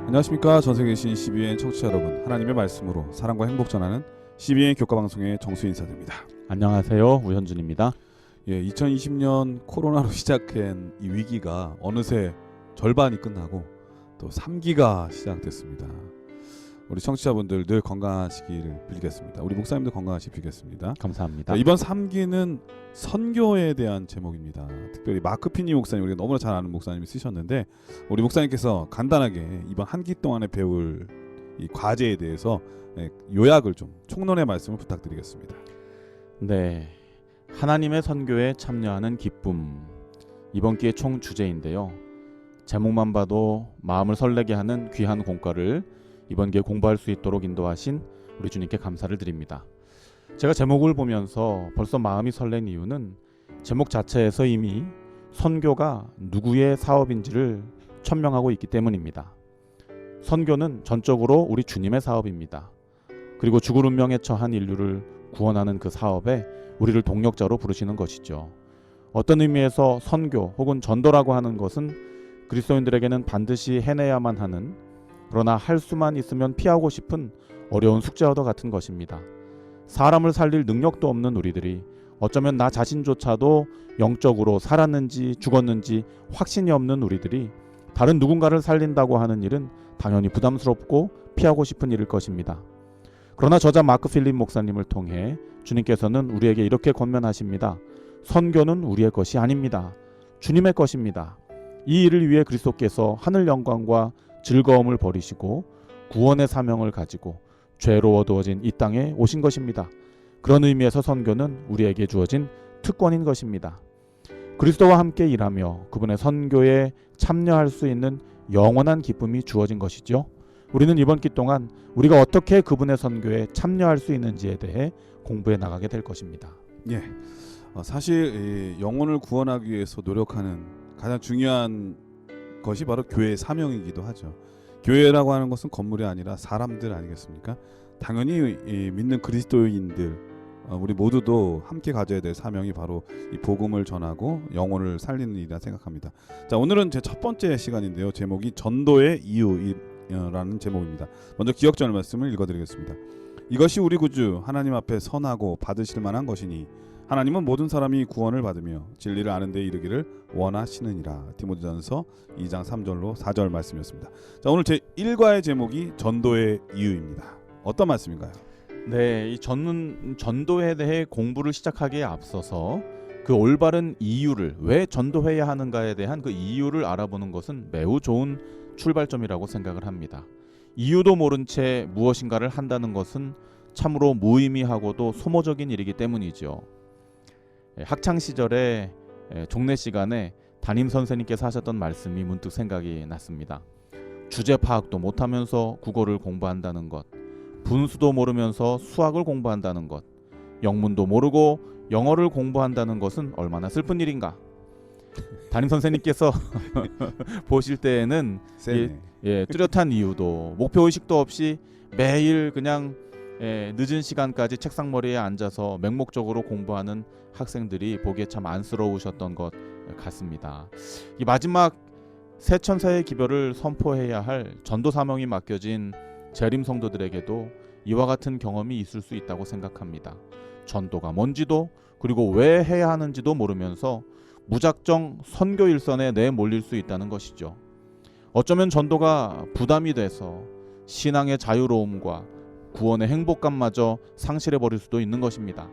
안녕하십니까. 전세계 계신 CBN 청취자 여러분, 하나님의 말씀으로 사랑과 행복 전하는 CBN 교과방송의 정수 인사드립니다. 안녕하세요. 우현준입니다. 2020년 코로나로 시작한 이 위기가 어느새 절반이 끝나고 또 3기가 시작됐습니다. 우리 청취자분들 늘 건강하시기를 빌겠습니다. 우리 목사님도 건강하시길 빌겠습니다. 감사합니다. 이번 3기는 선교에 대한 제목입니다. 특별히 마크 피니 목사님, 우리가 너무나 잘 아는 목사님이 쓰셨는데, 우리 목사님께서 간단하게 이번 한 기 동안에 배울 이 과제에 대해서 요약을 좀 총론의 말씀을 부탁드리겠습니다. 네, 하나님의 선교에 참여하는 기쁨, 이번 기의 총 주제인데요. 제목만 봐도 마음을 설레게 하는 귀한 공과를 이번 기회에 공부할 수 있도록 인도하신 우리 주님께 감사를 드립니다. 제가 제목을 보면서 벌써 마음이 설렌 이유는 제목 자체에서 이미 선교가 누구의 사업인지를 천명하고 있기 때문입니다. 선교는 전적으로 우리 주님의 사업입니다. 그리고 죽을 운명에 처한 인류를 구원하는 그 사업에 우리를 동력자로 부르시는 것이죠. 어떤 의미에서 선교 혹은 전도라고 하는 것은 그리스도인들에게는 반드시 해내야만 하는, 그러나 할 수만 있으면 피하고 싶은 어려운 숙제와도 같은 것입니다. 사람을 살릴 능력도 없는 우리들이 어쩌면 나 자신조차도 영적으로 살았는지 죽었는지 확신이 없는 우리들이 다른 누군가를 살린다고 하는 일은 당연히 부담스럽고 피하고 싶은 일일 것입니다. 그러나 저자 마크 필립 목사님을 통해 주님께서는 우리에게 이렇게 권면하십니다. 선교는 우리의 것이 아닙니다. 주님의 것입니다. 이 일을 위해 그리스도께서 하늘 영광과 즐거움을 버리시고 구원의 사명을 가지고 죄로 어두워진 이 땅에 오신 것입니다. 그런 의미에서 선교는 우리에게 주어진 특권인 것입니다. 그리스도와 함께 일하며 그분의 선교에 참여할 수 있는 영원한 기쁨이 주어진 것이죠. 우리는 이번 기 동안 우리가 어떻게 그분의 선교에 참여할 수 있는지에 대해 공부해 나가게 될 것입니다. 사실 영혼을 구원하기 위해서 노력하는 가장 중요한 것이 바로 교회의 사명이기도 하죠. 교회라고 하는 것은 건물이 아니라 사람들 아니겠습니까? 당연히 믿는 그리스도인들, 우리 모두도 함께 가져야 될 사명이 바로 이 복음을 전하고 영혼을 살리는 일이라 생각합니다. 자, 오늘은 제 첫 번째 시간인데요. 제목이 전도의 이유라는 제목입니다. 먼저 기억절 말씀을 읽어드리겠습니다. 이것이 우리 구주 하나님 앞에 선하고 받으실 만한 것이니 하나님은 모든 사람이 구원을 받으며 진리를 아는 데 이르기를 원하시느니라. 디모데전서 2장 3절로 4절 말씀이었습니다. 자, 오늘 제 1과의 제목이 전도의 이유입니다. 어떤 말씀인가요? 네, 이 전도에 대해 공부를 시작하기에 앞서서 그 올바른 이유를, 왜 전도해야 하는가에 대한 그 이유를 알아보는 것은 매우 좋은 출발점이라고 생각을 합니다. 이유도 모른 채 무엇인가를 한다는 것은 참으로 무의미하고도 소모적인 일이기 때문이죠. 학창 시절에 종례 시간에 담임 선생님께서 하셨던 말씀이 문득 생각이 났습니다. 주제 파악도 못하면서 국어를 공부한다는 것, 분수도 모르면서 수학을 공부한다는 것, 영문도 모르고 영어를 공부한다는 것은 얼마나 슬픈 일인가. 담임 선생님께서 보실 때에는 뚜렷한 이유도 목표의식도 없이 매일 그냥 늦은 시간까지 책상머리에 앉아서 맹목적으로 공부하는 학생들이 보기에 참 안쓰러우셨던 것 같습니다. 이 마지막 새 천사의 기별을 선포해야 할 전도 사명이 맡겨진 재림 성도들에게도 이와 같은 경험이 있을 수 있다고 생각합니다. 전도가 뭔지도 그리고 왜 해야 하는지도 모르면서 무작정 선교 일선에 내몰릴 수 있다는 것이죠. 어쩌면 전도가 부담이 돼서 신앙의 자유로움과 구원의 행복감마저 상실해버릴 수도 있는 것입니다.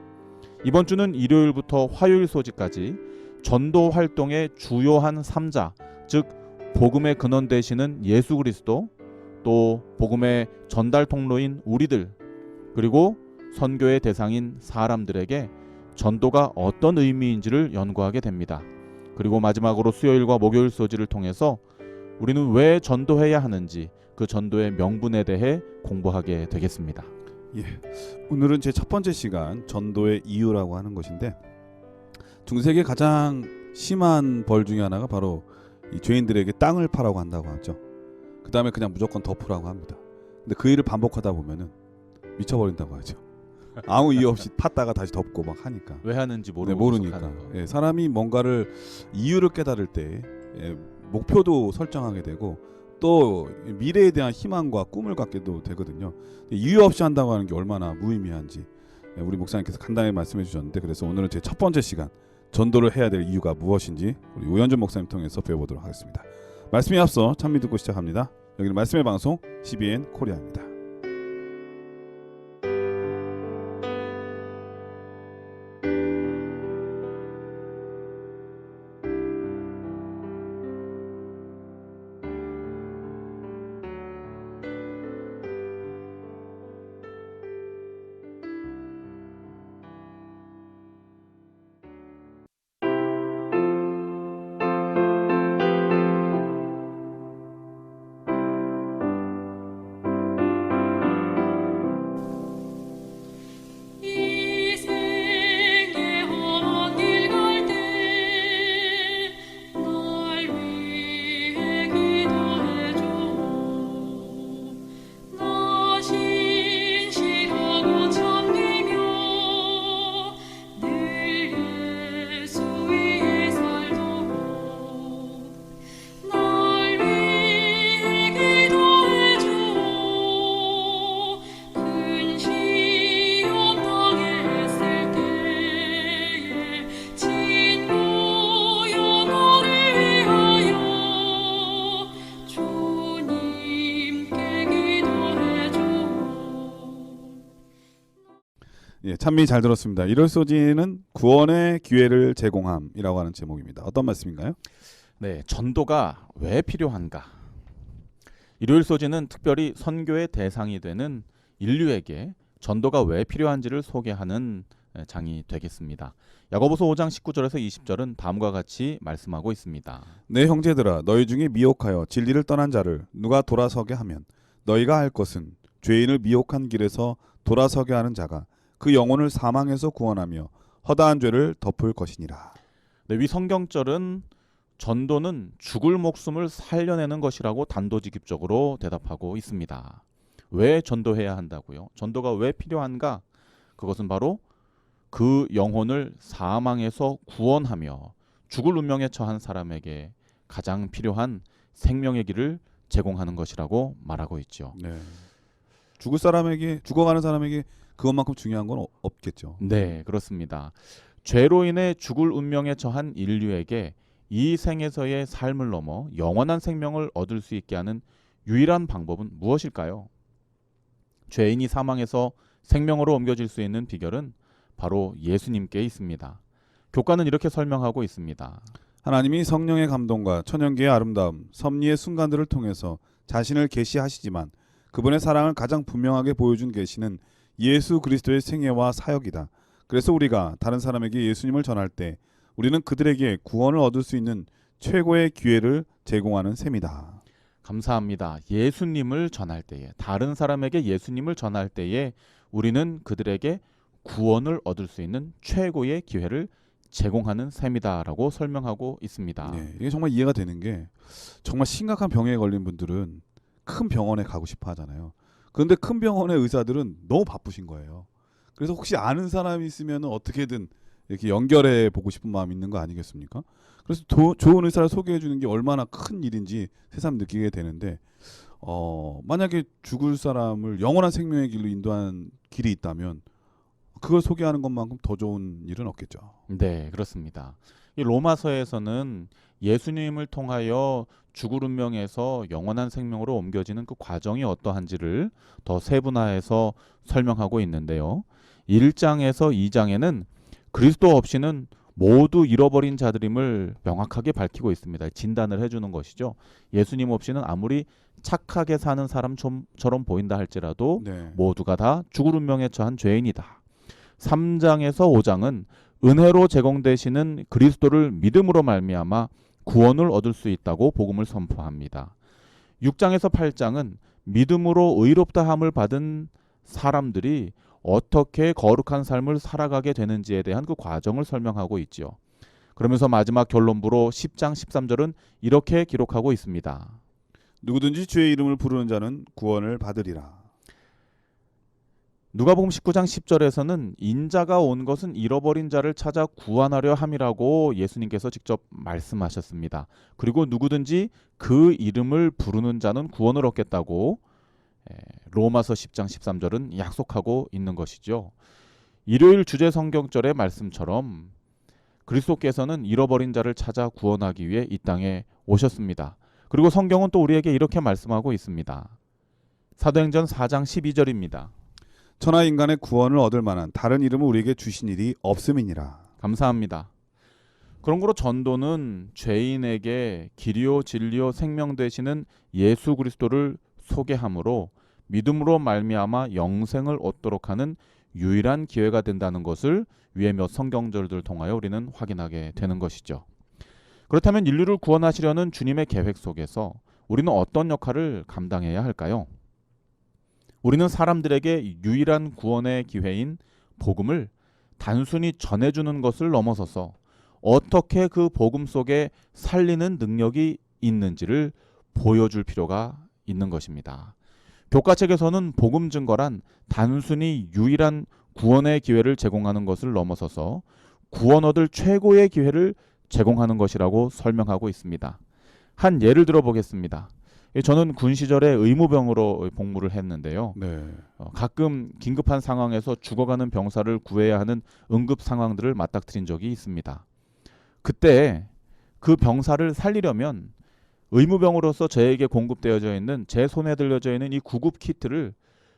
이번 주는 일요일부터 화요일 소지까지 전도 활동의 주요한 3자, 즉 복음의 근원 되시는 예수 그리스도, 또 복음의 전달 통로인 우리들, 그리고 선교의 대상인 사람들에게 전도가 어떤 의미인지를 연구하게 됩니다. 그리고 마지막으로 수요일과 목요일 소지를 통해서 우리는 왜 전도해야 하는지, 그 전도의 명분에 대해 공부하게 되겠습니다. 오늘은 제 첫 번째 시간, 전도의 이유라고 하는 것인데, 중세기에 가장 심한 벌 중에 하나가 바로 이 죄인들에게 땅을 파라고 한다고 하죠. 그 다음에 그냥 무조건 덮으라고 합니다. 근데 그 일을 반복하다 보면은 미쳐버린다고 하죠. 아무 이유 없이 팠다가 다시 덮고 막 하니까. 왜 하는지 모르니까. 사람이 뭔가를 이유를 깨달을 때 목표도 설정하게 되고 또 미래에 대한 희망과 꿈을 갖게도 되거든요. 이유 없이 한다고 하는 게 얼마나 무의미한지 우리 목사님께서 간단히 말씀해 주셨는데, 그래서 오늘은 제 첫 번째 시간 전도를 해야 될 이유가 무엇인지 우리 우현준 목사님 통해서 배워보도록 하겠습니다. 말씀에 앞서 찬미 듣고 시작합니다. 여기는 말씀의 방송 CBN 코리아입니다. 예, 찬미 잘 들었습니다. 일요일 소지는 구원의 기회를 제공함이라고 하는 제목입니다. 어떤 말씀인가요? 네, 전도가 왜 필요한가? 일요일 소지는 특별히 선교의 대상이 되는 인류에게 전도가 왜 필요한지를 소개하는 장이 되겠습니다. 야고보서 5장 19절에서 20절은 다음과 같이 말씀하고 있습니다. 내 형제들아, 너희 중에 미혹하여 진리를 떠난 자를 누가 돌아서게 하면 너희가 할 것은 죄인을 미혹한 길에서 돌아서게 하는 자가 그 영혼을 사망에서 구원하며 허다한 죄를 덮을 것이니라. 네, 위 성경절은 전도는 죽을 목숨을 살려내는 것이라고 단도직입적으로 대답하고 있습니다. 왜 전도해야 한다고요? 전도가 왜 필요한가? 그것은 바로 그 영혼을 사망에서 구원하며 죽을 운명에 처한 사람에게 가장 필요한 생명의 길을 제공하는 것이라고 말하고 있죠. 네. 죽어가는 사람에게 그것만큼 중요한 건 없겠죠. 네, 그렇습니다. 죄로 인해 죽을 운명에 처한 인류에게 이 생에서의 삶을 넘어 영원한 생명을 얻을 수 있게 하는 유일한 방법은 무엇일까요? 죄인이 사망에서 생명으로 옮겨질 수 있는 비결은 바로 예수님께 있습니다. 교과는 이렇게 설명하고 있습니다. 하나님이 성령의 감동과 천연기의 아름다움, 섭리의 순간들을 통해서 자신을 계시하시지만 그분의 사랑을 가장 분명하게 보여준 계시는 예수 그리스도의 생애와 사역이다. 그래서 우리가 다른 사람에게 예수님을 전할 때 우리는 그들에게 구원을 얻을 수 있는 최고의 기회를 제공하는 셈이다. 감사합니다. 예수님을 전할 때에, 다른 사람에게 예수님을 전할 때에 우리는 그들에게 구원을 얻을 수 있는 최고의 기회를 제공하는 셈이다라고 설명하고 있습니다. 네, 이게 정말 이해가 되는 게, 정말 심각한 병에 걸린 분들은 큰 병원에 가고 싶어 하잖아요. 그런데 큰 병원의 의사들은 너무 바쁘신 거예요. 그래서 혹시 아는 사람이 있으면 어떻게든 이렇게 연결해 보고 싶은 마음이 있는 거 아니겠습니까? 그래서 좋은 의사를 소개해 주는 게 얼마나 큰 일인지 새삼 느끼게 되는데, 만약에 죽을 사람을 영원한 생명의 길로 인도하는 길이 있다면 그걸 소개하는 것만큼 더 좋은 일은 없겠죠. 네, 그렇습니다. 이 로마서에서는 예수님을 통하여 죽을 운명에서 영원한 생명으로 옮겨지는 그 과정이 어떠한지를 더 세분화해서 설명하고 있는데요. 1장에서 2장에는 그리스도 없이는 모두 잃어버린 자들임을 명확하게 밝히고 있습니다. 진단을 해주는 것이죠. 예수님 없이는 아무리 착하게 사는 사람처럼 보인다 할지라도 네. 모두가 다 죽을 운명에 처한 죄인이다. 3장에서 5장은 은혜로 제공되시는 그리스도를 믿음으로 말미암아 구원을 얻을 수 있다고 복음을 선포합니다. 6장에서 8장은 믿음으로 의롭다함을 받은 사람들이 어떻게 거룩한 삶을 살아가게 되는지에 대한 그 과정을 설명하고 있지요. 그러면서 마지막 결론부로 10장 13절은 이렇게 기록하고 있습니다. 누구든지 주의 이름을 부르는 자는 구원을 받으리라. 누가복음 19장 10절에서는 인자가 온 것은 잃어버린 자를 찾아 구원하려 함이라고 예수님께서 직접 말씀하셨습니다. 그리고 누구든지 그 이름을 부르는 자는 구원을 얻겠다고 로마서 10장 13절은 약속하고 있는 것이죠. 일요일 주제 성경절의 말씀처럼 그리스도께서는 잃어버린 자를 찾아 구원하기 위해 이 땅에 오셨습니다. 그리고 성경은 또 우리에게 이렇게 말씀하고 있습니다. 사도행전 4장 12절입니다. 천하 인간의 구원을 얻을 만한 다른 이름을 우리에게 주신 일이 없음이니라. 감사합니다. 그러므로 전도는 죄인에게 길이요 진리요 생명 되시는 예수 그리스도를 소개함으로 믿음으로 말미암아 영생을 얻도록 하는 유일한 기회가 된다는 것을 위에 몇 성경절들 통하여 우리는 확인하게 되는 것이죠. 그렇다면 인류를 구원하시려는 주님의 계획 속에서 우리는 어떤 역할을 감당해야 할까요? 우리는 사람들에게 유일한 구원의 기회인 복음을 단순히 전해주는 것을 넘어서서 어떻게 그 복음 속에 살리는 능력이 있는지를 보여줄 필요가 있는 것입니다. 교과책에서는 복음 증거란 단순히 유일한 구원의 기회를 제공하는 것을 넘어서서 구원 얻을 최고의 기회를 제공하는 것이라고 설명하고 있습니다. 한 예를 들어 보겠습니다. 저는 군 시절에 의무병으로 복무를 했는데요. 네. 가끔 긴급한 상황에서 죽어가는 병사를 구해야 하는 응급 상황들을 맞닥뜨린 적이 있습니다. 그때 그 병사를 살리려면 의무병으로서 저에게 공급되어져 있는 제 손에 들려져 있는 이 구급 키트를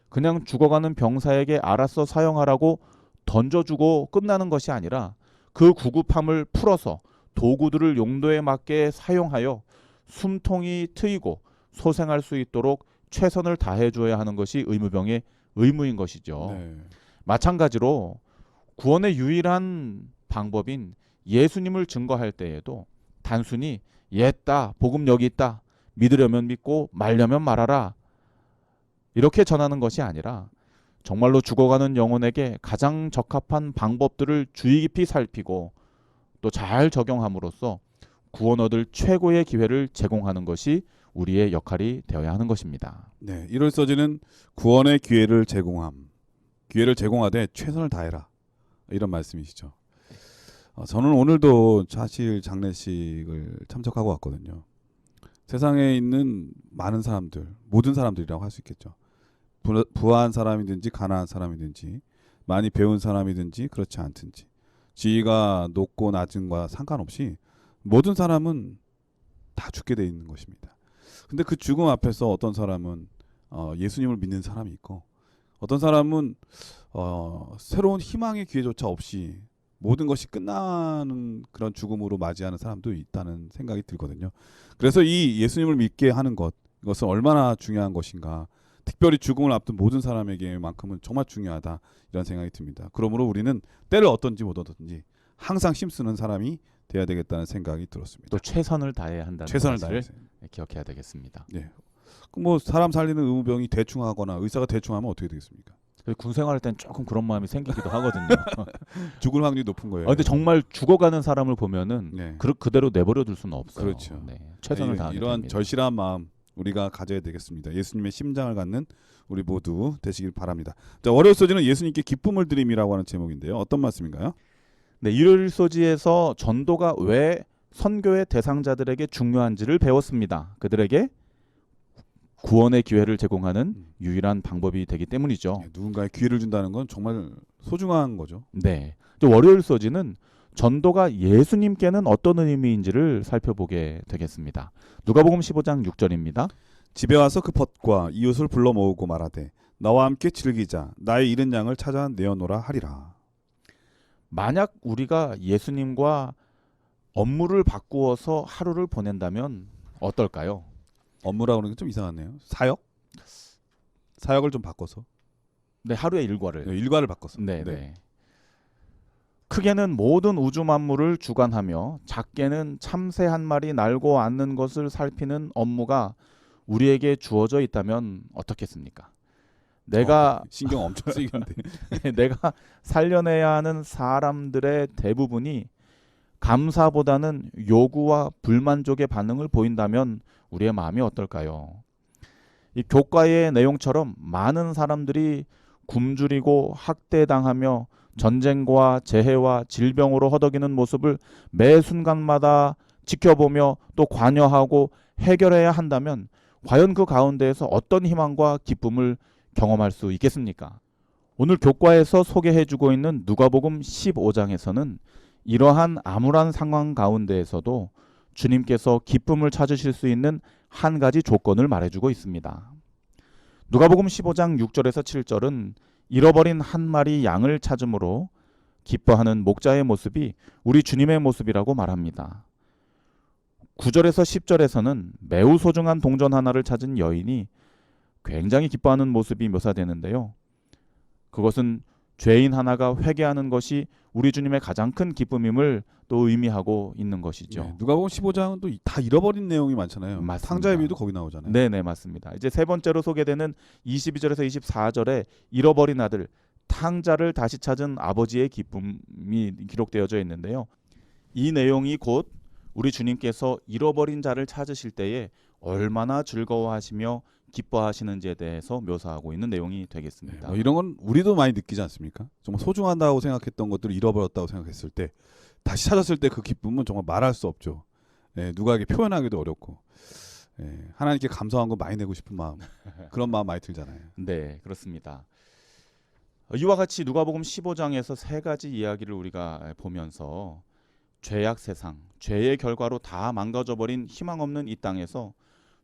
그냥 죽어가는 병사에게 알아서 사용하라고 던져주고 끝나는 것이 아니라 그 구급함을 풀어서 도구들을 용도에 맞게 사용하여 숨통이 트이고 소생할 수 있도록 최선을 다해 줘야 하는 것이 의무병의 의무인 것이죠. 네. 마찬가지로 구원의 유일한 방법인 예수님을 증거할 때에도 단순히 옛다 복음 여기 있다 믿으려면 믿고 말려면 말하라 이렇게 전하는 것이 아니라 정말로 죽어가는 영혼에게 가장 적합한 방법들을 주의 깊이 살피고 또 잘 적용함으로써 구원 얻을 최고의 기회를 제공하는 것이 우리의 역할이 되어야 하는 것입니다. 네. 1월 서지는 구원의 기회를 제공함. 기회를 제공하되 최선을 다해라. 이런 말씀이시죠. 저는 오늘도 사실 장례식을 참석하고 왔거든요. 세상에 있는 많은 사람들, 모든 사람들이라고 할 수 있겠죠. 부한 사람이든지 가난한 사람이든지 많이 배운 사람이든지 그렇지 않든지 지위가 높고 낮은과 상관없이 모든 사람은 다 죽게 돼 있는 것입니다. 근데 그 죽음 앞에서 어떤 사람은 예수님을 믿는 사람이 있고 어떤 사람은 새로운 희망의 기회조차 없이 모든 것이 끝나는 그런 죽음으로 맞이하는 사람도 있다는 생각이 들거든요. 그래서 이 예수님을 믿게 하는 것, 이것은 얼마나 중요한 것인가. 특별히 죽음을 앞둔 모든 사람에게만큼은 정말 중요하다 이런 생각이 듭니다. 그러므로 우리는 때를 어떤지 못 얻었든지 항상 힘쓰는 사람이 돼야 되겠다는 생각이 들었습니다. 또 최선을 다해야 한다는 최선을 사실을 다해서. 기억해야 되겠습니다. 네. 뭐 사람 살리는 의무병이 대충 하거나 의사가 대충 하면 어떻게 되겠습니까? 군 생활할 땐 조금 그런 마음이 생기기도 하거든요. 죽을 확률이 높은 거예요. 근데 정말 죽어가는 사람을 보면은 네. 그대로 내버려 둘 수는 없어요. 그렇죠. 네, 최선을 네, 다하게 이러한 됩니다. 절실한 마음 우리가 가져야 되겠습니다. 예수님의 심장을 갖는 우리 모두 되시길 바랍니다. 자, 월요일 소지는 예수님께 기쁨을 드림이라고 하는 제목인데요. 어떤 말씀인가요? 네, 일요일 소지에서 전도가 왜 선교의 대상자들에게 중요한지를 배웠습니다. 그들에게 구원의 기회를 제공하는 유일한 방법이 되기 때문이죠. 네, 누군가의 기회를 준다는 건 정말 소중한 거죠. 네, 또 월요일 소지는 전도가 예수님께는 어떤 의미인지를 살펴보게 되겠습니다. 누가복음 15장 6절입니다. 집에 와서 그 벗과 이웃을 불러 모으고 말하되 나와 함께 즐기자 나의 잃은 양을 찾아 내어놓으라 하리라. 만약 우리가 예수님과 업무를 바꾸어서 하루를 보낸다면 어떨까요? 업무라고 하는 게 좀 이상하네요. 사역? 사역을 좀 바꿔서. 네, 하루의 일과를. 네, 일과를 바꿔서. 네, 네. 크게는 모든 우주 만물을 주관하며 작게는 참새 한 마리 날고 앉는 것을 살피는 업무가 우리에게 주어져 있다면 어떻겠습니까? 내가 신경 엄청 쓰이는데. 내가 살려내야 하는 사람들의 대부분이 감사보다는 요구와 불만족의 반응을 보인다면 우리의 마음이 어떨까요? 이 교과의 내용처럼 많은 사람들이 굶주리고 학대당하며 전쟁과 재해와 질병으로 허덕이는 모습을 매 순간마다 지켜보며 또 관여하고 해결해야 한다면 과연 그 가운데에서 어떤 희망과 기쁨을 경험할 수 있겠습니까? 오늘 교과에서 소개해주고 있는 누가복음 15장에서는 이러한 암울한 상황 가운데에서도 주님께서 기쁨을 찾으실 수 있는 한 가지 조건을 말해주고 있습니다. 누가복음 15장 6절에서 7절은 잃어버린 한 마리 양을 찾음으로 기뻐하는 목자의 모습이 우리 주님의 모습이라고 말합니다. 9절에서 10절에서는 매우 소중한 동전 하나를 찾은 여인이 굉장히 기뻐하는 모습이 묘사되는데요. 그것은 죄인 하나가 회개하는 것이 우리 주님의 가장 큰 기쁨임을 또 의미하고 있는 것이죠. 네, 누가복음 15장은 또 다 잃어버린 내용이 많잖아요. 맞습니다. 탕자의 비유도 거기 나오잖아요. 네네 맞습니다. 이제 세 번째로 소개되는 22절에서 24절에 잃어버린 아들 탕자를 다시 찾은 아버지의 기쁨이 기록되어져 있는데요. 이 내용이 곧 우리 주님께서 잃어버린 자를 찾으실 때에 얼마나 즐거워하시며 기뻐하시는지에 대해서 묘사하고 있는 내용이 되겠습니다. 뭐 이런 건 우리도 많이 느끼지 않습니까? 정말 소중하다고 생각했던 것들을 잃어버렸다고 생각했을 때 다시 찾았을 때 그 기쁨은 정말 말할 수 없죠. 누가에게 표현하기도 어렵고 하나님께 감사한 거 많이 내고 싶은 마음 그런 마음 많이 들잖아요. 네, 그렇습니다. 이와 같이 누가복음 15장에서 세 가지 이야기를 우리가 보면서 죄악 세상, 죄의 결과로 다 망가져버린 희망 없는 이 땅에서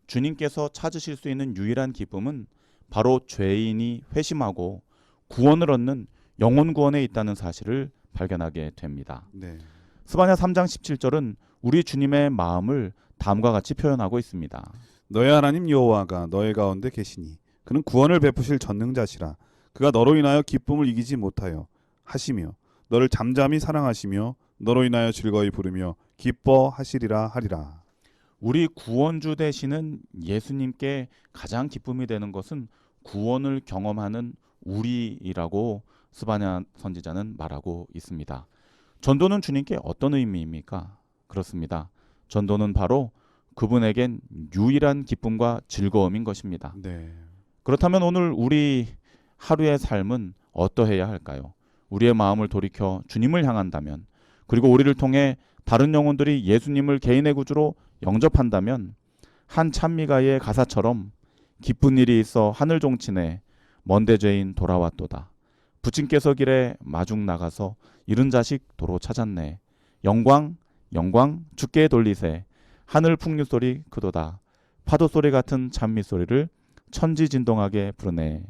주님께서 찾으실 수 있는 유일한 기쁨은 바로 죄인이 회심하고 구원을 얻는 영혼 구원에 있다는 사실을 발견하게 됩니다. 네. 스바냐 3장 17절은 우리 주님의 마음을 다음과 같이 표현하고 있습니다. 너의 하나님 여호와가 너의 가운데 계시니 그는 구원을 베푸실 전능자시라. 그가 너로 인하여 기쁨을 이기지 못하여 하시며 너를 잠잠히 사랑하시며 너로 인하여 즐거이 부르며 기뻐하시리라 하리라. 우리 구원주 되시는 예수님께 가장 기쁨이 되는 것은 구원을 경험하는 우리라고 스바냐 선지자는 말하고 있습니다. 전도는 주님께 어떤 의미입니까? 그렇습니다. 전도는 바로 그분에겐 유일한 기쁨과 즐거움인 것입니다. 네. 그렇다면 오늘 우리 하루의 삶은 어떠해야 할까요? 우리의 마음을 돌이켜 주님을 향한다면, 그리고 우리를 통해 다른 영혼들이 예수님을 개인의 구주로 영접한다면 한 찬미가의 가사처럼 기쁜 일이 있어 하늘 종치네 먼데 죄인 돌아왔도다. 부친께서 길에 마중 나가서 잃은 자식 도로 찾았네. 영광 영광 주께 돌리세. 하늘 풍류 소리 크도다. 파도 소리 같은 찬미 소리를 천지진동하게 부르네.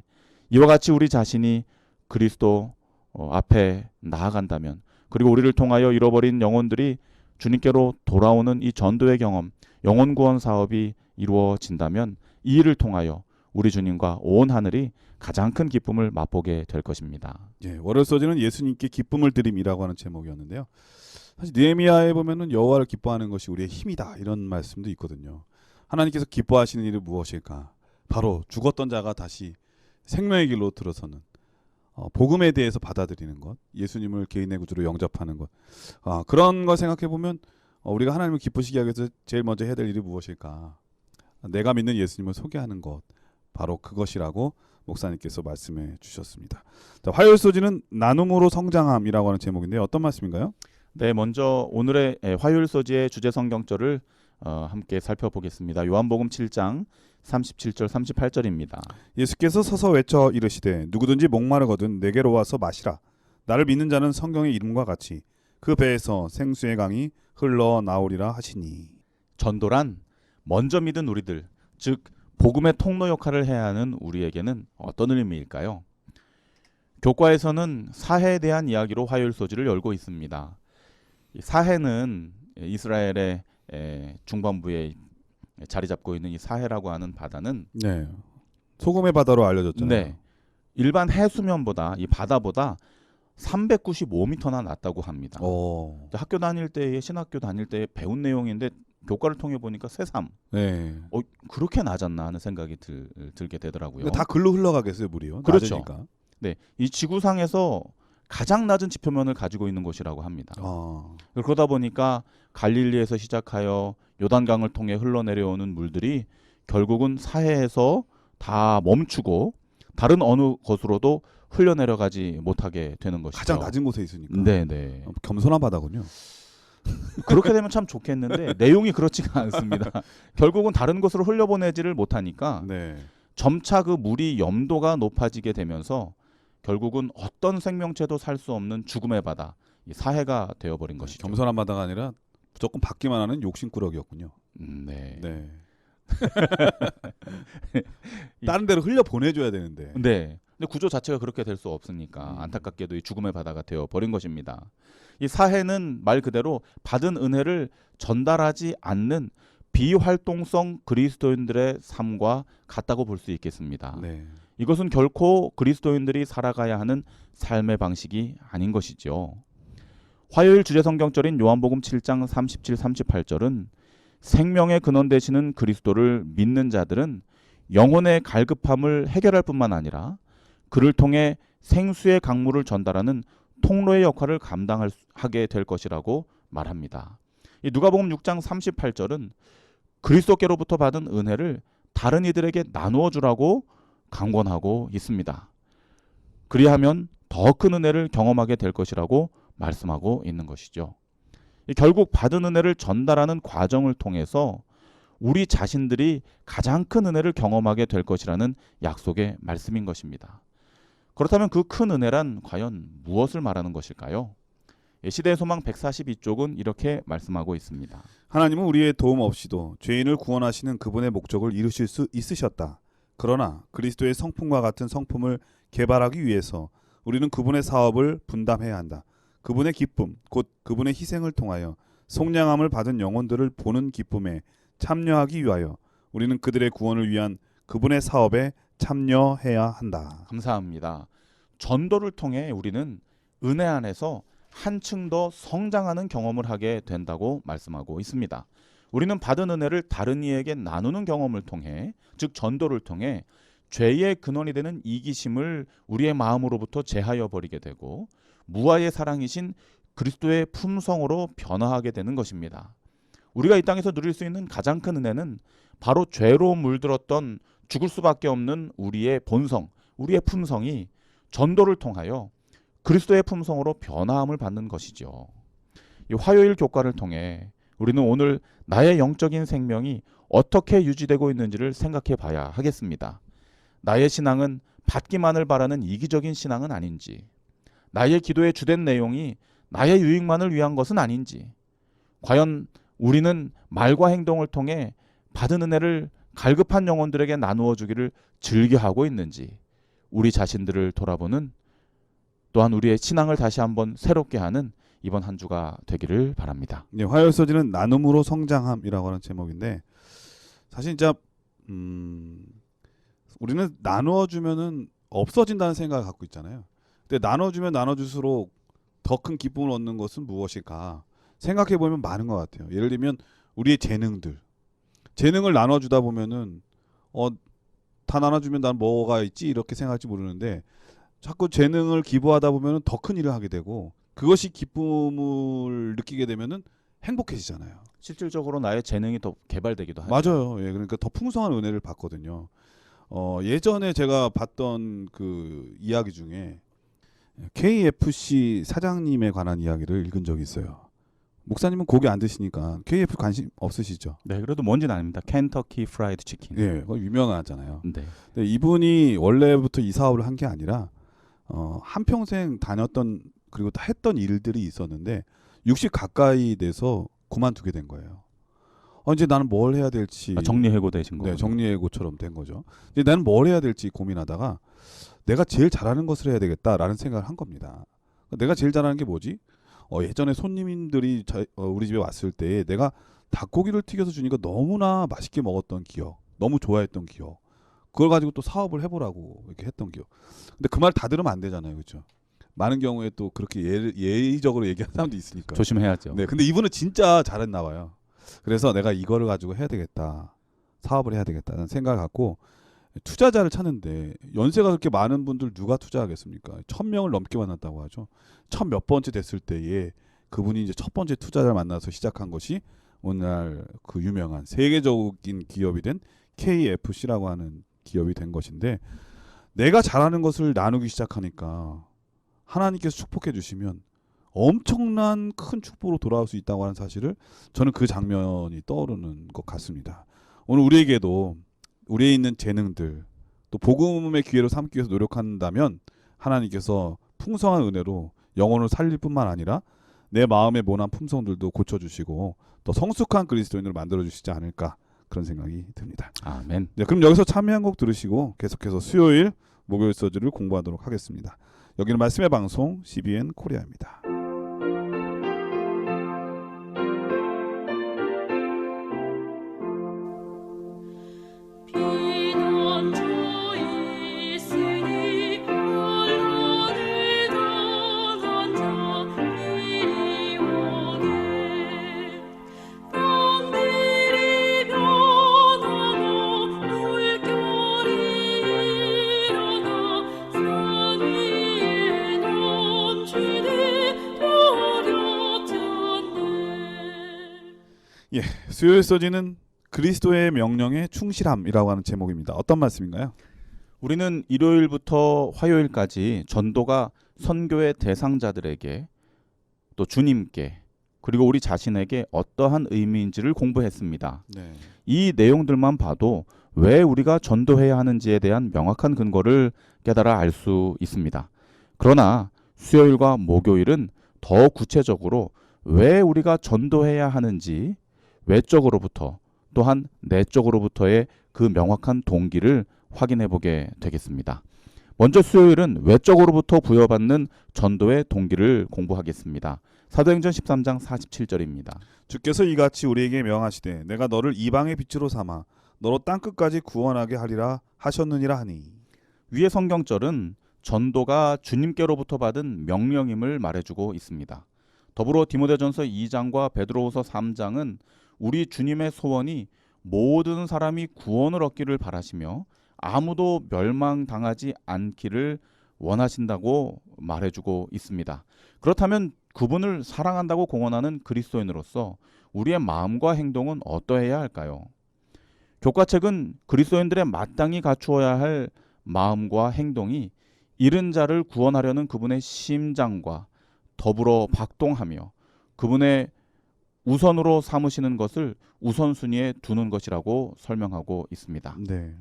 이와 같이 우리 자신이 그리스도 앞에 나아간다면, 그리고 우리를 통하여 잃어버린 영혼들이 주님께로 돌아오는 이 전도의 경험, 영혼 구원 사업이 이루어진다면 이 일을 통하여 우리 주님과 온 하늘이 가장 큰 기쁨을 맛보게 될 것입니다. 월요 소지는 예수님께 기쁨을 드림이라고 하는 제목이었는데요. 사실 느헤미야에 보면은 여호와를 기뻐하는 것이 우리의 힘이다 이런 말씀도 있거든요. 하나님께서 기뻐하시는 일은 무엇일까? 바로 죽었던 자가 다시 생명의 길로 들어서는 복음에 대해서 받아들이는 것, 예수님을 개인의 구주로 영접하는 것, 그런 걸 생각해 보면 우리가 하나님을 기쁘시게 하기 위해서 제일 먼저 해야 될 일이 무엇일까? 내가 믿는 예수님을 소개하는 것, 바로 그것이라고 목사님께서 말씀해 주셨습니다. 자, 화요일 소지는 나눔으로 성장함이라고 하는 제목인데 어떤 말씀인가요? 네, 먼저 오늘의 화요일 소지의 주제 성경절을 함께 살펴보겠습니다. 요한복음 7장 37절 38절입니다. 예수께서 서서 외쳐 이르시되 누구든지 목마르거든 내게로 와서 마시라. 나를 믿는 자는 성경의 이름과 같이 그 배에서 생수의 강이 흘러나오리라 하시니. 전도란 먼저 믿은 우리들, 즉 복음의 통로 역할을 해야 하는 우리에게는 어떤 의미일까요? 교과에서는 사해에 대한 이야기로 화요일 소지를 열고 있습니다. 사해는 이스라엘의 중반부에 자리 잡고 있는 이 사해라고 하는 바다는 소금의 바다로 알려졌잖아요. 네, 일반 해수면보다 이 바다보다 395m나 낮다고 합니다. 학교 다닐 때에 신학교 다닐 때 배운 내용인데 교과를 통해 보니까 새삼 그렇게 낮았나 하는 생각이 들게 되더라고요. 다 글로 흘러가겠어요, 물이요. 그렇죠. 낮으니까. 네, 이 지구상에서 가장 낮은 지표면을 가지고 있는 곳이라고 합니다. 그러다 보니까 갈릴리에서 시작하여 요단강을 통해 흘러내려오는 물들이 결국은 사해에서 다 멈추고 다른 어느 곳으로도 흘려내려가지 못하게 되는 것이죠. 가장 낮은 곳에 있으니까. 네네. 겸손한 바다군요. 그렇게 되면 참 좋겠는데 내용이 그렇지가 않습니다. 결국은 다른 곳으로 흘려보내지를 못하니까 네. 점차 그 물이 염도가 높아지게 되면서 결국은 어떤 생명체도 살 수 없는 죽음의 바다, 이 사해가 되어버린 것이죠. 겸손한 바다가 아니라 무조건 받기만 하는 욕심꾸러기였군요. 네. 네. 다른 데로 흘려 보내줘야 되는데. 네. 근데 구조 자체가 그렇게 될 수 없으니까 음. 안타깝게도 이 죽음의 바다가 되어 버린 것입니다. 이 사해는 말 그대로 받은 은혜를 전달하지 않는 비활동성 그리스도인들의 삶과 같다고 볼 수 있겠습니다. 네. 이것은 결코 그리스도인들이 살아가야 하는 삶의 방식이 아닌 것이죠. 화요일 주제 성경절인 요한복음 7장 37, 38절은 생명의 근원 되시는 그리스도를 믿는 자들은 영혼의 갈급함을 해결할 뿐만 아니라 그를 통해 생수의 강물을 전달하는 통로의 역할을 감당하게 될 것이라고 말합니다. 이 누가복음 6장 38절은 그리스도께로부터 받은 은혜를 다른 이들에게 나누어 주라고 강권하고 있습니다. 그리하면 더 큰 은혜를 경험하게 될 것이라고 말씀하고 있는 것이죠. 결국 받은 은혜를 전달하는 과정을 통해서 우리 자신들이 가장 큰 은혜를 경험하게 될 것이라는 약속의 말씀인 것입니다. 그렇다면 그 큰 은혜란 과연 무엇을 말하는 것일까요? 시대의 소망 142쪽은 이렇게 말씀하고 있습니다. 하나님은 우리의 도움 없이도 죄인을 구원하시는 그분의 목적을 이루실 수 있으셨다. 그러나 그리스도의 성품과 같은 성품을 개발하기 위해서 우리는 그분의 사업을 분담해야 한다. 그분의 기쁨, 곧 그분의 희생을 통하여 속량함을 받은 영혼들을 보는 기쁨에 참여하기 위하여 우리는 그들의 구원을 위한 그분의 사업에 참여해야 한다. 감사합니다. 전도를 통해 우리는 은혜 안에서 한층 더 성장하는 경험을 하게 된다고 말씀하고 있습니다. 우리는 받은 은혜를 다른 이에게 나누는 경험을 통해, 즉 전도를 통해 죄의 근원이 되는 이기심을 우리의 마음으로부터 제하여 버리게 되고 무아의 사랑이신 그리스도의 품성으로 변화하게 되는 것입니다. 우리가 이 땅에서 누릴 수 있는 가장 큰 은혜는 바로 죄로 물들었던 죽을 수밖에 없는 우리의 본성, 우리의 품성이 전도를 통하여 그리스도의 품성으로 변화함을 받는 것이죠. 이 화요일 교과를 통해 우리는 오늘 나의 영적인 생명이 어떻게 유지되고 있는지를 생각해 봐야 하겠습니다. 나의 신앙은 받기만을 바라는 이기적인 신앙은 아닌지, 나의 기도의 주된 내용이 나의 유익만을 위한 것은 아닌지, 과연 우리는 말과 행동을 통해 받은 은혜를 갈급한 영혼들에게 나누어 주기를 즐겨하고 있는지, 우리 자신들을 돌아보는, 또한 우리의 신앙을 다시 한번 새롭게 하는 이번 한 주가 되기를 바랍니다. 네, 화요일 서지는 나눔으로 성장함이라고 하는 제목인데, 사실 진짜 우리는 나누어 주면은 없어진다는 생각을 갖고 있잖아요. 근데 나눠주면 나눠줄수록 더 큰 기쁨을 얻는 것은 무엇일까 생각해 보면 많은 것 같아요. 예를 들면 우리의 재능을 나눠주다 보면은 다 나눠주면 난 뭐가 있지 이렇게 생각할지 모르는데, 자꾸 재능을 기부하다 보면은 더 큰 일을 하게 되고 그것이 기쁨을 느끼게 되면은 행복해지잖아요. 실질적으로 나의 재능이 더 개발되기도 하죠. 맞아요. 예, 그러니까 더 풍성한 은혜를 받거든요. 예전에 제가 봤던 그 이야기 중에 KFC 사장님에 관한 이야기를 읽은 적이 있어요. 목사님은 고기 안 드시니까 KFC 관심 없으시죠? 네, 그래도 뭔지는 아닙니다. 켄터키 프라이드 치킨. 예, 그거 유명하잖아요. 네. 근데 이분이 원래부터 이 사업을 한 게 아니라 한평생 다녔던 그리고 다 했던 일들이 있었는데 60 가까이 돼서 그만두게 된 거예요. 이제 나는 뭘 해야 될지 정리해고 되신 거예요. 네, 정리해고처럼 된 거죠. 이제 나는 뭘 해야 될지 고민하다가 내가 제일 잘하는 것을 해야 되겠다라는 생각을 한 겁니다. 내가 제일 잘하는 게 뭐지? 예전에 손님들이 우리 집에 왔을 때 내가 닭고기를 튀겨서 주니까 너무나 맛있게 먹었던 기억, 너무 좋아했던 기억, 그걸 가지고 또 사업을 해보라고 이렇게 했던 기억. 근데 그 말 다 들으면 안 되잖아요, 그렇죠? 많은 경우에 또 그렇게 예의적으로 얘기하는 사람도 있으니까. 조심해야죠. 네, 근데 이분은 진짜 잘했나 봐요. 그래서 내가 이거를 가지고 해야 되겠다, 사업을 해야 되겠다는 생각을 갖고 투자자를 찾는데, 연세가 그렇게 많은 분들 누가 투자하겠습니까? 1000명을 넘게 만났다고 하죠. 1000 몇 번째 됐을 때에 그분이 이제 첫 번째 투자자를 만나서 시작한 것이 오늘날 그 유명한 세계적인 기업이 된 KFC라고 하는 기업이 된 것인데, 내가 잘하는 것을 나누기 시작하니까 하나님께서 축복해 주시면 엄청난 큰 축복으로 돌아올 수 있다고 하는 사실을 저는 그 장면이 떠오르는 것 같습니다. 오늘 우리에게도 우리에 있는 재능들 또 복음의 기회로 삼기 위해서 노력한다면 하나님께서 풍성한 은혜로 영혼을 살릴 뿐만 아니라 내 마음의 모난 품성들도 고쳐주시고 또 성숙한 그리스도인으로 만들어주시지 않을까 그런 생각이 듭니다. 아멘. 네, 그럼 여기서 참여한 곡 들으시고 계속해서 수요일 목요일 서주를 공부하도록 하겠습니다. 여기는 말씀의 방송 CBN 코리아입니다. 예, 수요일 서지는 그리스도의 명령에 충실함이라고 하는 제목입니다. 어떤 말씀인가요? 우리는 일요일부터 화요일까지 전도가 선교의 대상자들에게 또 주님께 그리고 우리 자신에게 어떠한 의미인지를 공부했습니다. 네. 이 내용들만 봐도 왜 우리가 전도해야 하는지에 대한 명확한 근거를 깨달아 알 수 있습니다. 그러나 수요일과 목요일은 더 구체적으로 왜 우리가 전도해야 하는지 외적으로부터 또한 내적으로부터의 그 명확한 동기를 확인해 보게 되겠습니다. 먼저 수요일은 외적으로부터 부여받는 전도의 동기를 공부하겠습니다. 사도행전 13장 47절입니다. 주께서 이같이 우리에게 명하시되 내가 너를 이방의 빛으로 삼아 너로 땅끝까지 구원하게 하리라 하셨느니라 하니. 위의 성경절은 전도가 주님께로부터 받은 명령임을 말해주고 있습니다. 더불어 디모데전서 2장과 베드로후서 3장은 우리 주님의 소원이 모든 사람이 구원을 얻기를 바라시며 아무도 멸망당하지 않기를 원하신다고 말해주고 있습니다. 그렇다면 그분을 사랑한다고 공언하는 그리스도인으로서 우리의 마음과 행동은 어떠해야 할까요? 교과책은 그리스도인들의 마땅히 갖추어야 할 마음과 행동이 잃은 자를 구원하려는 그분의 심장과 더불어 박동하며 그분의 우선으로 삼으시는 것을 우선순위에 두는 것이라고 설명하고 있습니다. 네.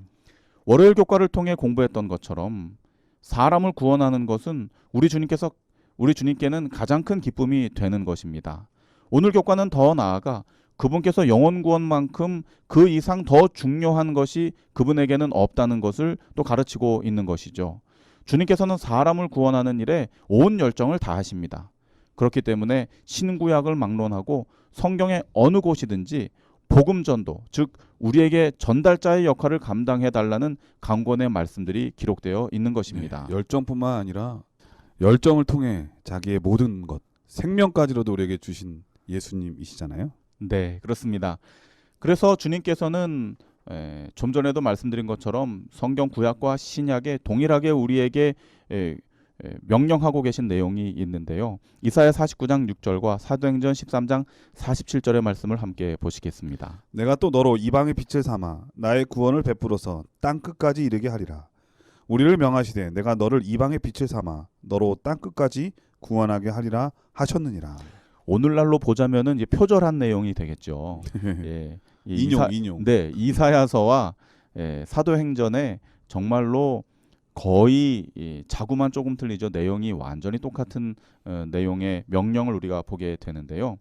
월요일 교과를 통해 공부했던 것처럼 사람을 구원하는 것은 우리 주님께는 가장 큰 기쁨이 되는 것입니다. 오늘 교과는 더 나아가 그분께서 영혼 구원만큼 그 이상 더 중요한 것이 그분에게는 없다는 것을 또 가르치고 있는 것이죠. 주님께서는 사람을 구원하는 일에 온 열정을 다하십니다. 그렇기 때문에 신구약을 막론하고 성경의 어느 곳이든지 복음 전도, 즉 우리에게 전달자의 역할을 감당해 달라는 강권의 말씀들이 기록되어 있는 것입니다. 네, 열정뿐만 아니라 열정을 통해 자기의 모든 것, 생명까지로도 우리에게 주신 예수님이시잖아요. 네, 그렇습니다. 그래서 주님께서는 좀 전에도 말씀드린 것처럼 성경 구약과 신약에 동일하게 우리에게 명령하고 계신 내용이 있는데요. 이사야 49장 6절과 사도행전 13장 47절의 말씀을 함께 보시겠습니다. 내가 또 너로 이방의 빛을 삼아 나의 구원을 베풀어서 땅끝까지 이르게 하리라. 우리를 명하시되 내가 너를 이방의 빛을 삼아 너로 땅끝까지 구원하게 하리라 하셨느니라. 오늘날로 보자면은 이제 표절한 내용이 되겠죠. 예, 인용. 네, 이사야서와 사도행전에 정말로 거의 자구만 조금 틀리죠. 내용이 완전히 똑같은 내용의 명령을 우리가 보게 되는데요.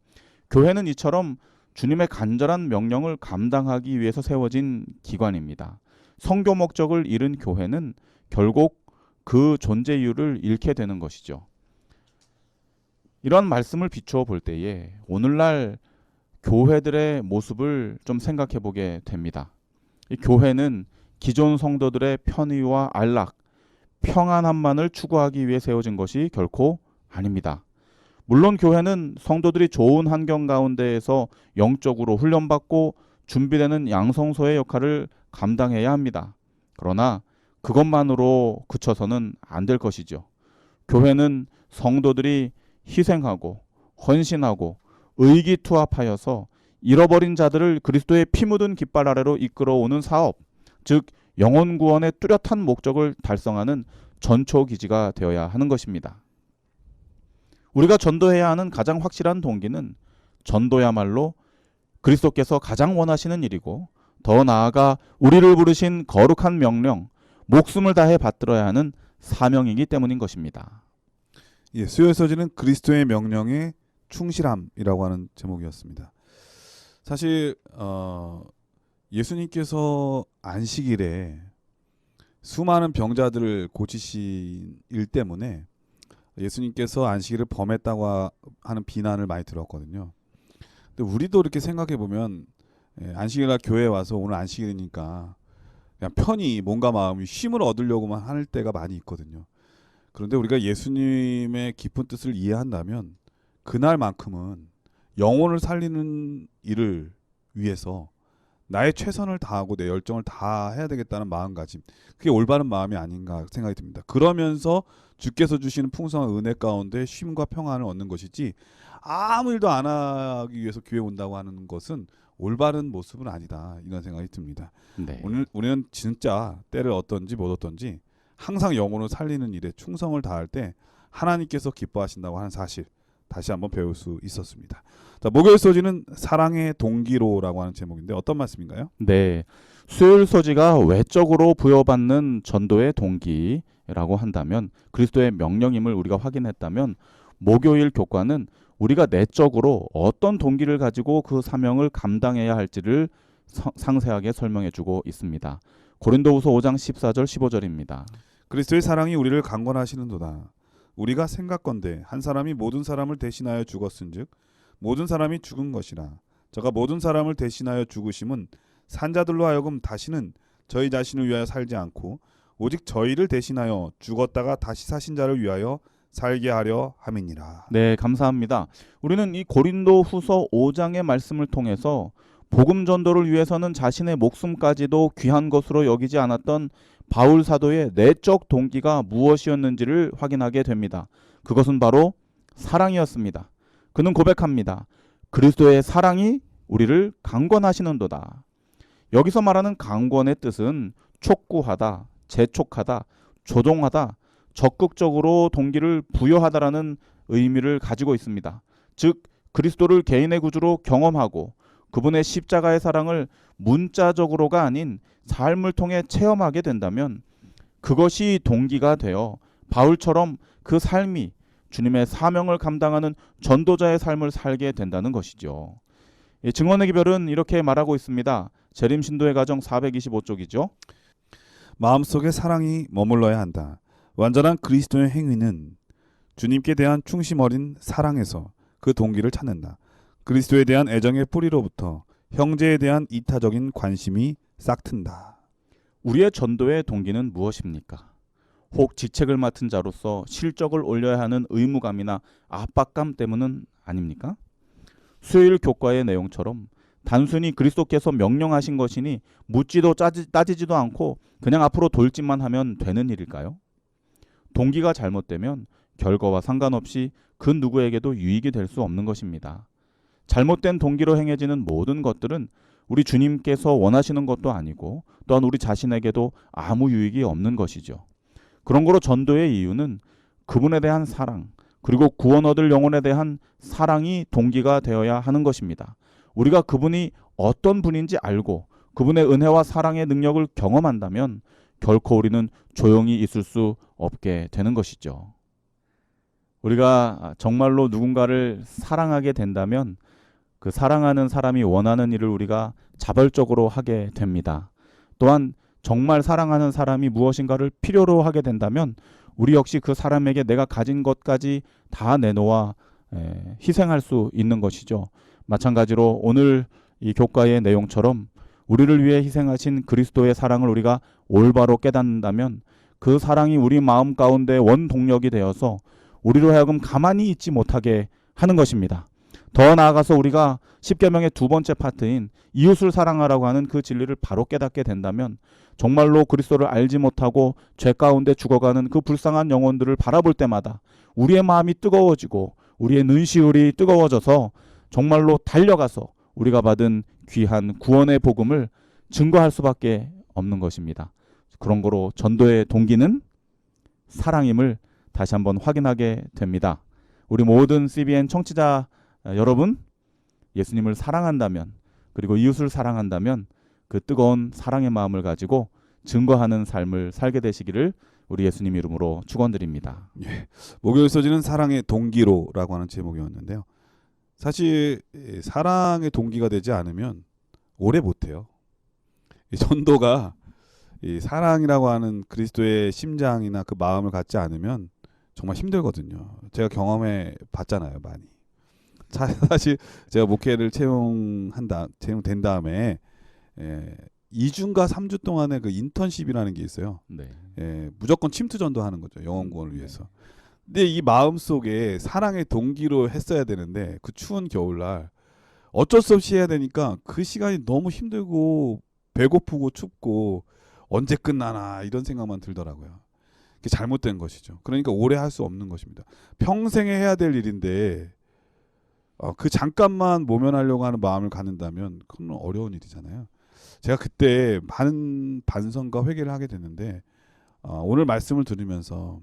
교회는 이처럼 주님의 간절한 명령을 감당하기 위해서 세워진 기관입니다. 선교 목적을 잃은 교회는 결국 그 존재 이유를 잃게 되는 것이죠. 이런 말씀을 비추어 볼 때에 오늘날 교회들의 모습을 좀 생각해 보게 됩니다. 이 교회는 기존 성도들의 편의와 안락, 평안함만을 추구하기 위해 세워진 것이 결코 아닙니다. 물론 교회는 성도들이 좋은 환경 가운데에서 영적으로 훈련받고 준비되는 양성소의 역할을 감당해야 합니다. 그러나 그것만으로 그쳐서는 안 될 것이죠. 교회는 성도들이 희생하고 헌신하고 의기투합하여서 잃어버린 자들을 그리스도의 피 묻은 깃발 아래로 이끌어오는 사업, 즉 영혼 구원의 뚜렷한 목적을 달성하는 전초 기지가 되어야 하는 것입니다. 우리가 전도해야 하는 가장 확실한 동기는 전도야말로 그리스도께서 가장 원하시는 일이고 더 나아가 우리를 부르신 거룩한 명령, 목숨을 다해 받들어야 하는 사명이기 때문인 것입니다. 예, 수요일 서지는 그리스도의 명령에 충실함이라고 하는 제목이었습니다. 사실 예수님께서 안식일에 수많은 병자들을 고치신 일 때문에 예수님께서 안식일을 범했다고 하는 비난을 많이 들었거든요. 근데 우리도 이렇게 생각해 보면 안식일날 교회에 와서 오늘 안식일이니까 그냥 편히 몸과 마음이 쉼을 얻으려고만 할 때가 많이 있거든요. 그런데 우리가 예수님의 깊은 뜻을 이해한다면 그날만큼은 영혼을 살리는 일을 위해서 나의 최선을 다하고 내 열정을 다해야 되겠다는 마음가짐, 그게 올바른 마음이 아닌가 생각이 듭니다. 그러면서 주께서 주시는 풍성한 은혜 가운데 쉼과 평안을 얻는 것이지 아무 일도 안 하기 위해서 교회에 온다고 하는 것은 올바른 모습은 아니다, 이런 생각이 듭니다. 네. 오늘 우리는 진짜 때를 얻든지 못 얻든지 항상 영혼을 살리는 일에 충성을 다할 때 하나님께서 기뻐하신다고 하는 사실 다시 한번 배울 수 있었습니다. 자, 목요일 소지는 사랑의 동기로라고 하는 제목인데 어떤 말씀인가요? 네. 수요일 소지가 외적으로 부여받는 전도의 동기라고 한다면 그리스도의 명령임을 우리가 확인했다면 목요일 교과는 우리가 내적으로 어떤 동기를 가지고 그 사명을 감당해야 할지를 상세하게 설명해 주고 있습니다. 고린도후서 5장 14절 15절입니다. 그리스도의 사랑이 우리를 강권하시는도다. 우리가 생각건대 한 사람이 모든 사람을 대신하여 죽었은즉 모든 사람이 죽은 것이라. 저가 모든 사람을 대신하여 죽으심은 산자들로 하여금 다시는 저희 자신을 위하여 살지 않고 오직 저희를 대신하여 죽었다가 다시 사신 자를 위하여 살게 하려 함이니라. 네, 감사합니다. 우리는 이 고린도후서 5장의 말씀을 통해서 복음 전도를 위해서는 자신의 목숨까지도 귀한 것으로 여기지 않았던 바울 사도의 내적 동기가 무엇이었는지를 확인하게 됩니다. 그것은 바로 사랑이었습니다. 그는 고백합니다. 그리스도의 사랑이 우리를 강권하시는도다. 여기서 말하는 강권의 뜻은 촉구하다, 재촉하다, 조종하다, 적극적으로 동기를 부여하다라는 의미를 가지고 있습니다. 즉 그리스도를 개인의 구주로 경험하고 그분의 십자가의 사랑을 문자적으로가 아닌 삶을 통해 체험하게 된다면 그것이 동기가 되어 바울처럼 그 삶이 주님의 사명을 감당하는 전도자의 삶을 살게 된다는 것이죠. 증언의 기별은 이렇게 말하고 있습니다. 재림 신도의 가정 425쪽이죠. 마음속에 사랑이 머물러야 한다. 완전한 그리스도의 행위는 주님께 대한 충심 어린 사랑에서 그 동기를 찾는다. 그리스도에 대한 애정의 뿌리로부터 형제에 대한 이타적인 관심이 싹튼다. 우리의 전도의 동기는 무엇입니까? 혹 직책을 맡은 자로서 실적을 올려야 하는 의무감이나 압박감 때문은 아닙니까? 수요일 교과의 내용처럼 단순히 그리스도께서 명령하신 것이니 묻지도 따지지도 않고 그냥 앞으로 돌진만 하면 되는 일일까요? 동기가 잘못되면 결과와 상관없이 그 누구에게도 유익이 될 수 없는 것입니다. 잘못된 동기로 행해지는 모든 것들은 우리 주님께서 원하시는 것도 아니고 또한 우리 자신에게도 아무 유익이 없는 것이죠. 그런 거로 전도의 이유는 그분에 대한 사랑, 그리고 구원 얻을 영혼에 대한 사랑이 동기가 되어야 하는 것입니다. 우리가 그분이 어떤 분인지 알고 그분의 은혜와 사랑의 능력을 경험한다면 결코 우리는 조용히 있을 수 없게 되는 것이죠. 우리가 정말로 누군가를 사랑하게 된다면 그 사랑하는 사람이 원하는 일을 우리가 자발적으로 하게 됩니다. 또한 정말 사랑하는 사람이 무엇인가를 필요로 하게 된다면 우리 역시 그 사람에게 내가 가진 것까지 다 내놓아 희생할 수 있는 것이죠. 마찬가지로 오늘 이 교과의 내용처럼 우리를 위해 희생하신 그리스도의 사랑을 우리가 올바로 깨닫는다면 그 사랑이 우리 마음 가운데 원동력이 되어서 우리로 하여금 가만히 있지 못하게 하는 것입니다. 더 나아가서 우리가 십계명의 두 번째 파트인 이웃을 사랑하라고 하는 그 진리를 바로 깨닫게 된다면 정말로 그리스도를 알지 못하고 죄 가운데 죽어가는 그 불쌍한 영혼들을 바라볼 때마다 우리의 마음이 뜨거워지고 우리의 눈시울이 뜨거워져서 정말로 달려가서 우리가 받은 귀한 구원의 복음을 증거할 수밖에 없는 것입니다. 그런 거로 전도의 동기는 사랑임을 다시 한번 확인하게 됩니다. 우리 모든 CBN 청취자 여러분, 예수님을 사랑한다면, 그리고 이웃을 사랑한다면 그 뜨거운 사랑의 마음을 가지고 증거하는 삶을 살게 되시기를 우리 예수님 이름으로 축원드립니다. 예. 목요일 서지는 사랑의 동기로라고 하는 제목이었는데요. 사실 사랑의 동기가 되지 않으면 오래 못해요. 이 전도가 이 사랑이라고 하는 그리스도의 심장이나 그 마음을 갖지 않으면 정말 힘들거든요. 제가 경험해 봤잖아요, 많이. 사실 제가 목회를 채용된 다음에 2주인가 3주 동안의 그 인턴십이라는 게 있어요. 네. 무조건 침투 전도하는 거죠. 영혼 구원을 위해서. 근데 이 마음 속에 사랑의 동기로 했어야 되는데 그 추운 겨울날 어쩔 수 없이 해야 되니까 그 시간이 너무 힘들고 배고프고 춥고 언제 끝나나 이런 생각만 들더라고요. 그게 잘못된 것이죠. 그러니까 오래 할 수 없는 것입니다. 평생에 해야 될 일인데 그 잠깐만 모면하려고 하는 마음을 갖는다면 그건 어려운 일이잖아요. 제가 그때 많은 반성과 회개를 하게 됐는데 오늘 말씀을 들으면서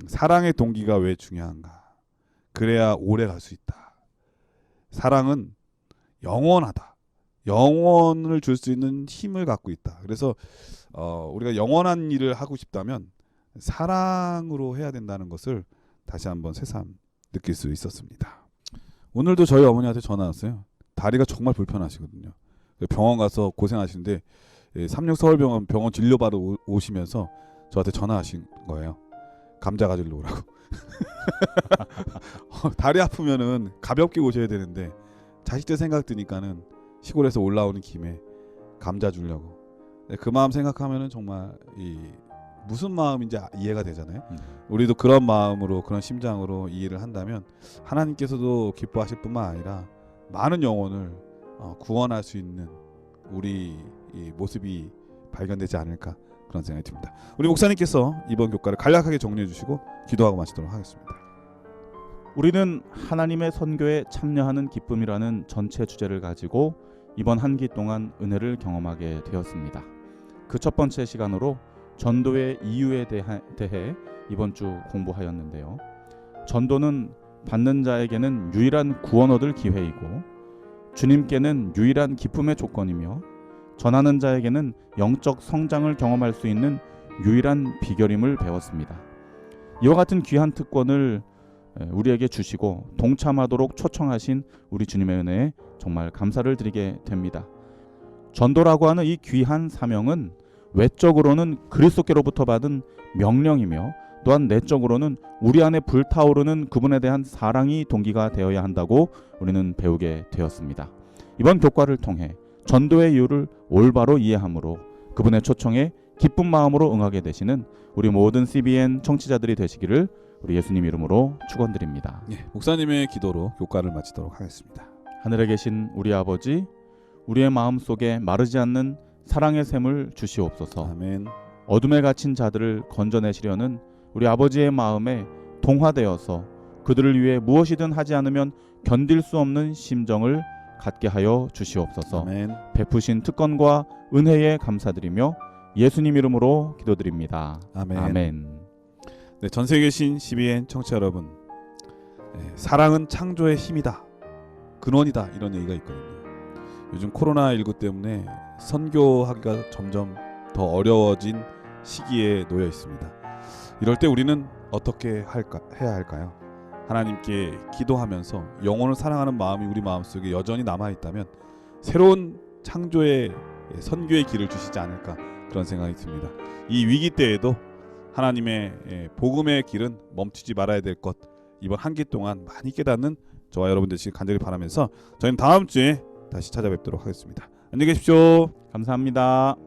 사랑의 동기가 왜 중요한가? 그래야 오래 갈 수 있다. 사랑은 영원하다. 영원을 줄 수 있는 힘을 갖고 있다. 그래서 우리가 영원한 일을 하고 싶다면 사랑으로 해야 된다는 것을 다시 한번 새삼 느낄 수 있었습니다. 오늘도 저희 어머니한테 전화 왔어요. 다리가 정말 불편하시거든요. 병원 가서 고생하시는데 36서울병원 병원 진료받으러 오시면서 저한테 전화하신 거예요. 감자 가지러 오라고. 다리 아프면은 가볍게 오셔야 되는데 자식들 생각 드니까는 시골에서 올라오는 김에 감자 주려고. 그 마음 생각하면은 정말 무슨 마음인지 이해가 되잖아요. 우리도 그런 마음으로 그런 심장으로 이해를 한다면 하나님께서도 기뻐하실 뿐만 아니라 많은 영혼을 구원할 수 있는 우리 이 모습이 발견되지 않을까 그런 생각이 듭니다. 우리 목사님께서 이번 교과를 간략하게 정리해 주시고 기도하고 마치도록 하겠습니다. 우리는 하나님의 선교에 참여하는 기쁨이라는 전체 주제를 가지고 이번 한 기 동안 은혜를 경험하게 되었습니다. 그 첫 번째 시간으로 전도의 이유에 대해 이번 주 공부하였는데요. 전도는 받는 자에게는 유일한 구원 얻을 기회이고 주님께는 유일한 기쁨의 조건이며 전하는 자에게는 영적 성장을 경험할 수 있는 유일한 비결임을 배웠습니다. 이와 같은 귀한 특권을 우리에게 주시고 동참하도록 초청하신 우리 주님의 은혜에 정말 감사를 드리게 됩니다. 전도라고 하는 이 귀한 사명은 외적으로는 그리스도께로부터 받은 명령이며 또한 내적으로는 우리 안에 불타오르는 그분에 대한 사랑이 동기가 되어야 한다고 우리는 배우게 되었습니다. 이번 교과를 통해 전도의 이유를 올바로 이해함으로 그분의 초청에 기쁜 마음으로 응하게 되시는 우리 모든 CBN 청취자들이 되시기를 우리 예수님 이름으로 축원드립니다. 목사님의 기도로 교과를 마치도록 하겠습니다. 하늘에 계신 우리 아버지, 우리의 마음속에 마르지 않는 사랑의 샘을 주시옵소서. 아멘. 어둠에 갇힌 자들을 건져내시려는 우리 아버지의 마음에 동화되어서 그들을 위해 무엇이든 하지 않으면 견딜 수 없는 심정을 갖게 하여 주시옵소서. 아멘. 베푸신 특권과 은혜에 감사드리며 예수님 이름으로 기도드립니다. 아멘. 아멘. 네, 전 세계에 계신 CBN 청취자 여러분, 사랑은 창조의 힘이다, 근원이다 이런 얘기가 있거든요. 요즘 코로나19 때문에 선교하기가 점점 더 어려워진 시기에 놓여 있습니다. 이럴 때 우리는 어떻게 해야 할까요? 하나님께 기도하면서 영혼을 사랑하는 마음이 우리 마음속에 여전히 남아있다면 새로운 창조의 선교의 길을 주시지 않을까 그런 생각이 듭니다. 이 위기 때에도 하나님의 복음의 길은 멈추지 말아야 될 것, 이번 한 기 동안 많이 깨닫는 저와 여러분 되시길 간절히 바라면서 저희는 다음 주에 다시 찾아뵙도록 하겠습니다. 안녕히 계십시오. 감사합니다.